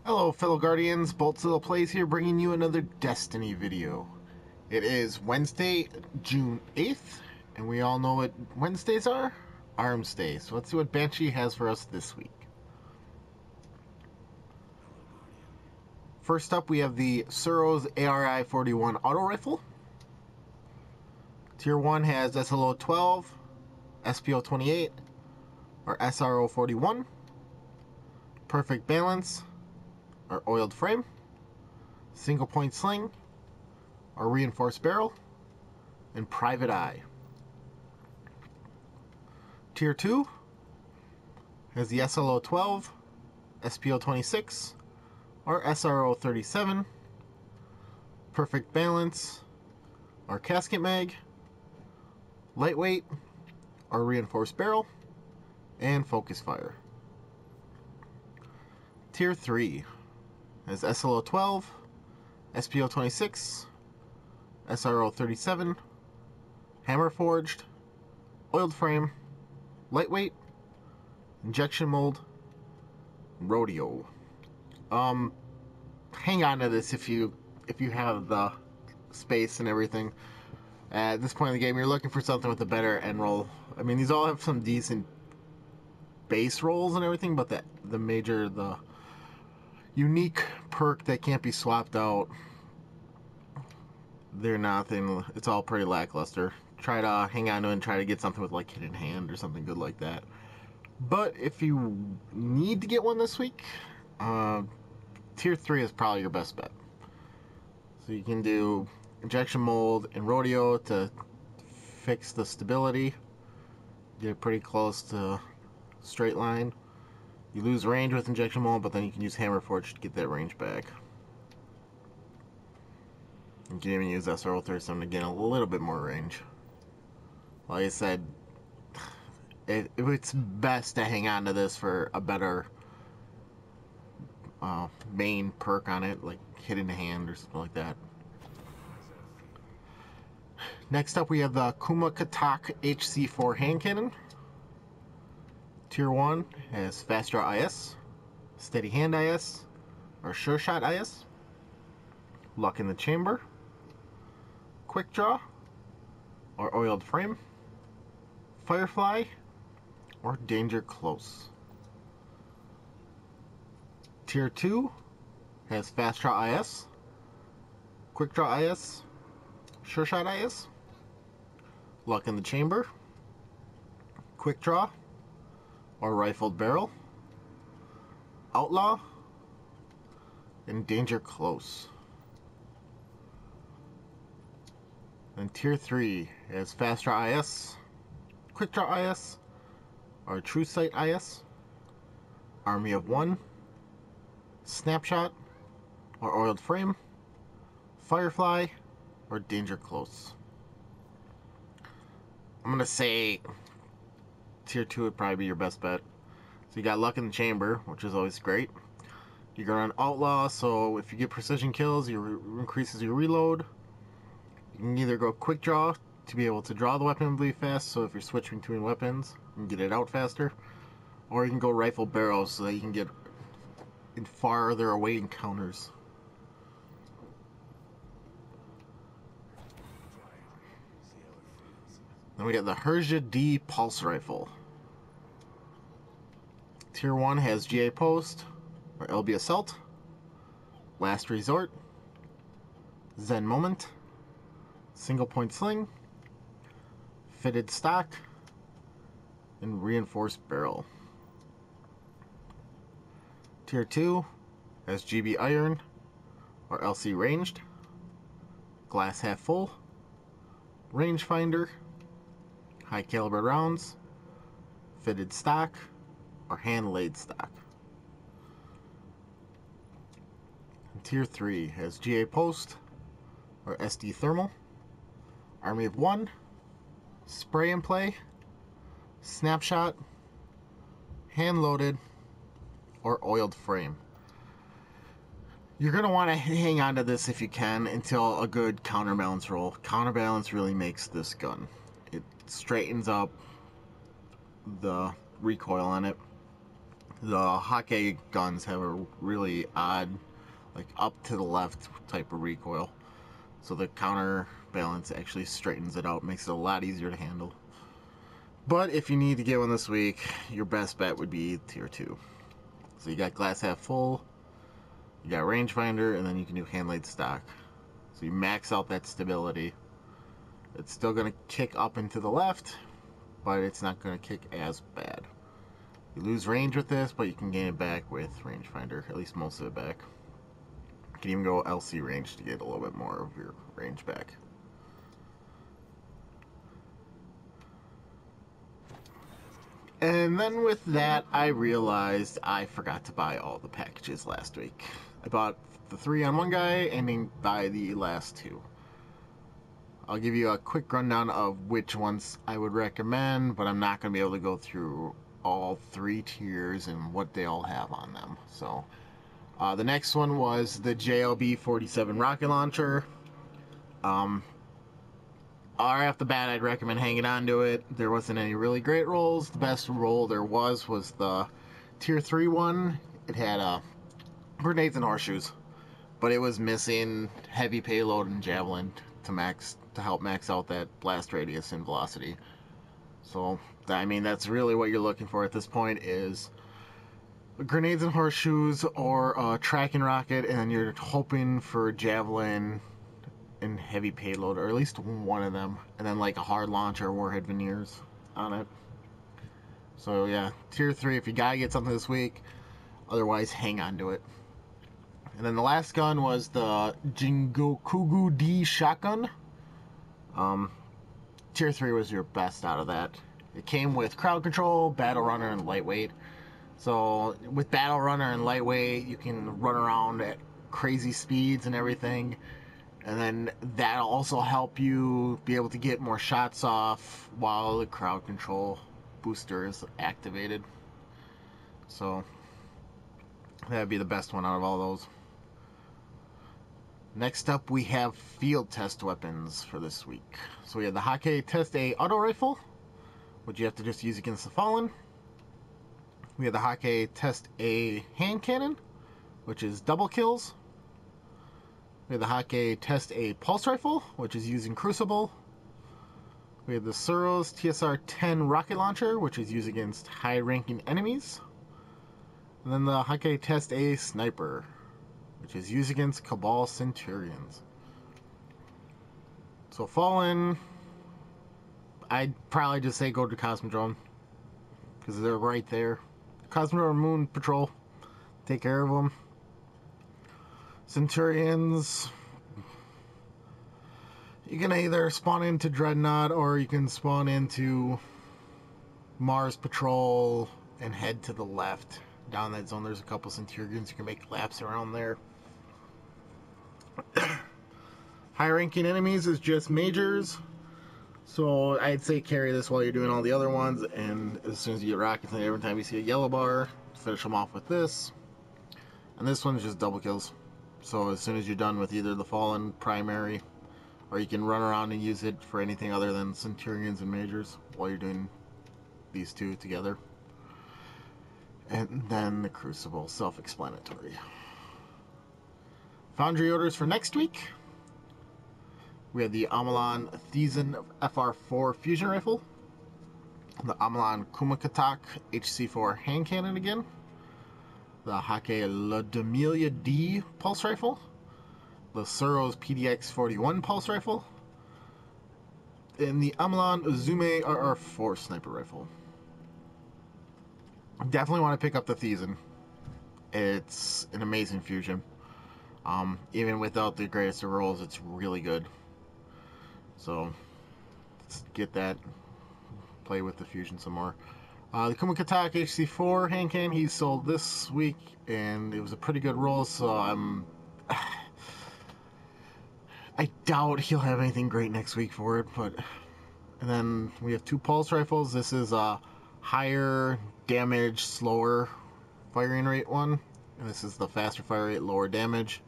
Hello fellow Guardians, BoltZilla Plays here bringing you another Destiny video. It is Wednesday, June 8th, and we all know what Wednesdays are? Armsday. So let's see what Banshee has for us this week. First up we have the Suro's ARI-41 auto rifle. Tier 1 has SLO-12, SPO-28, or SRO-41. Perfect balance, or oiled frame, single point sling, or reinforced barrel, and private eye. Tier 2 has the SLO-12, SPO-26, or SRO-37, perfect balance, or casket mag, lightweight, or reinforced barrel, and focus fire. Tier 3 has SLO-12, SPO-26, SRO-37, hammer forged, oiled frame, lightweight, injection mold, rodeo. Hang on to this if you have the space and everything. At this point in the game, you're looking for something with a better end roll. I mean, these all have some decent base rolls and everything, but the unique perk that can't be swapped out, they're nothing. It's all pretty lackluster. Try to hang on to it and try to get something with like hidden hand or something good like that. But if you need to get one this week, tier 3 is probably your best bet. So you can do injection mold and rodeo to fix the stability, get it pretty close to straight line. You lose range with injection mold, but then you can use hammer forge to get that range back. You can even use SRO-37 to gain a little bit more range. Like I said, it's best to hang on to this for a better main perk on it, like hidden hand or something like that. Next up we have the Kuma Katak HC4 hand cannon. Tier 1 has Fast Draw IS, Steady Hand IS, or Sure Shot IS, Luck in the Chamber, Quick Draw, or Oiled Frame, Firefly, or Danger Close. Tier 2 has Fast Draw IS, Quick Draw IS, Sure Shot IS, Luck in the Chamber, Quick Draw, or Rifled Barrel, Outlaw, and Danger Close. And Tier 3 has Fast Draw IS, Quick Draw IS, or True Sight IS, Army of One, Snapshot, or Oiled Frame, Firefly, or Danger Close. I'm going to say Tier 2 would probably be your best bet. So you got Luck in the Chamber, which is always great. You can run Outlaw, so if you get precision kills, it increases your reload. You can either go Quick Draw to be able to draw the weapon really fast, so if you're switching between weapons, you can get it out faster. Or you can go Rifle Barrel, so that you can get in farther away encounters. Then we got the Herja D Pulse Rifle. Tier 1 has GA Post, or LB Assault, Last Resort, Zen Moment, Single Point Sling, Fitted Stock, and Reinforced Barrel. Tier 2 has GB Iron, or LC Ranged, Glass Half Full, Rangefinder, High Caliber Rounds, Fitted Stock, or Hand-Laid Stock. And Tier 3 has GA Post, or SD Thermal, Army of One, Spray and Play, Snapshot, Hand-Loaded, or Oiled Frame. You're going to want to hang on to this if you can until a good counterbalance roll. Counterbalance really makes this gun. It straightens up the recoil on it. The Hake guns have a really odd, like up to the left type of recoil. So the counterbalance actually straightens it out, makes it a lot easier to handle. But if you need to get one this week, your best bet would be tier 2. So you got glass half full, you got rangefinder, and then you can do hand laid stock. So you max out that stability. It's still going to kick up and to the left, but it's not going to kick as bad. You lose range with this, but you can gain it back with rangefinder, at least most of it back. You can even go LC range to get a little bit more of your range back. And then with that, I realized I forgot to buy all the packages last week. I bought the 3 on one guy and then buy the last 2. I'll give you a quick rundown of which ones I would recommend, but I'm not going to be able to go through all 3 tiers and what they all have on them. So the next one was the JLB-47 rocket launcher. Right off the bat, I'd recommend hanging on to it. There wasn't any really great rolls. The best roll there was the tier 3 one. It had grenades and horseshoes, but it was missing heavy payload and javelin to help max out that blast radius and velocity. So I mean, that's really what you're looking for at this point, is grenades and horseshoes or a tracking rocket, and then you're hoping for javelin and heavy payload, or at least one of them, and then like a hard launch or warhead veneers on it. So yeah, tier 3 if you gotta get something this week, otherwise hang on to it. And then the last gun was the Jingokugu D shotgun. Tier 3 was your best out of that. It came with crowd control, battle runner, and lightweight. So with battle runner and lightweight, you can run around at crazy speeds and everything. And then that'll also help you be able to get more shots off while the crowd control booster is activated. So that'd be the best one out of all those. Next up, we have field test weapons for this week. So we have the Hake Test A auto rifle, which you have to just use against the Fallen. We have the Hake Test A hand cannon, which is double kills. We have the Hake Test A pulse rifle, which is using Crucible. We have the Suros TSR-10 rocket launcher, which is used against high-ranking enemies. And then the Hake Test A sniper, which is used against Cabal Centurions. So Fallen, I'd probably just say go to Cosmodrome, because they're right there. Cosmodrome Moon Patrol, take care of them. Centurions, you can either spawn into Dreadnought or you can spawn into Mars Patrol and head to the left. Down that zone there's a couple Centurions, you can make laps around there. High ranking enemies is just majors, so I'd say carry this while you're doing all the other ones, and as soon as you get rockets, and every time you see a yellow bar, finish them off with this. And this one is just double kills. So as soon as you're done with either the Fallen primary, or you can run around and use it for anything other than Centurions and Majors while you're doing these 2 together. And then the Crucible, self-explanatory. Foundry orders for next week. We have the Amalan Thiessen FR4 fusion rifle, the Amalan Kumakatak HC4 hand cannon again, the Hake La Demelia D pulse rifle, the Suros PDX-41 pulse rifle, and the Amalan Uzume RR4 sniper rifle. Definitely want to pick up the Thiessen. It's an amazing fusion. Even without the greatest of rolls, it's really good. So let's get that, play with the fusion some more. The Kumakatak HC4 hand cannon, he sold this week, and it was a pretty good roll, so I doubt he'll have anything great next week for it. But and then we have 2 pulse rifles. This is a higher damage, slower firing rate one, and this is the faster fire rate, lower damage.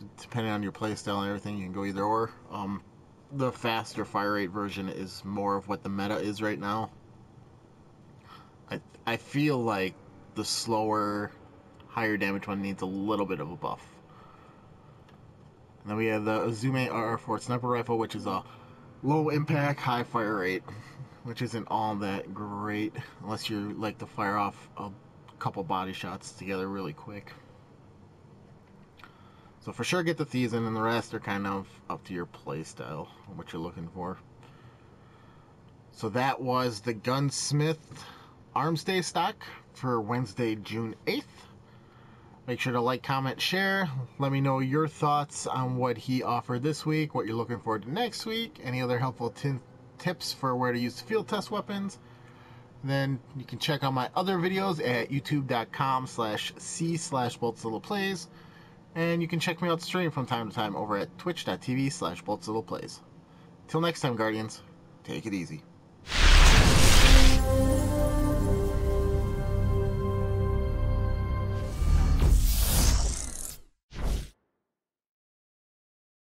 So depending on your playstyle and everything, you can go either or. The faster fire rate version is more of what the meta is right now. I feel like the slower, higher damage one needs a little bit of a buff. And then we have the Azume RR4 sniper rifle, which is a low impact, high fire rate, which isn't all that great unless you like to fire off a couple body shots together really quick. So for sure get the thieves in, and the rest are kind of up to your playstyle, what you're looking for. So that was the Gunsmith Armsday stock for Wednesday, June 8th. Make sure to like, comment, share. Let me know your thoughts on what he offered this week, what you're looking forward to next week, any other helpful tips for where to use field test weapons. Then you can check out my other videos at youtube.com/c/BoltZilla plays. And you can check me out stream from time to time over at twitch.tv/BoltZilla plays. Till next time, Guardians, take it easy.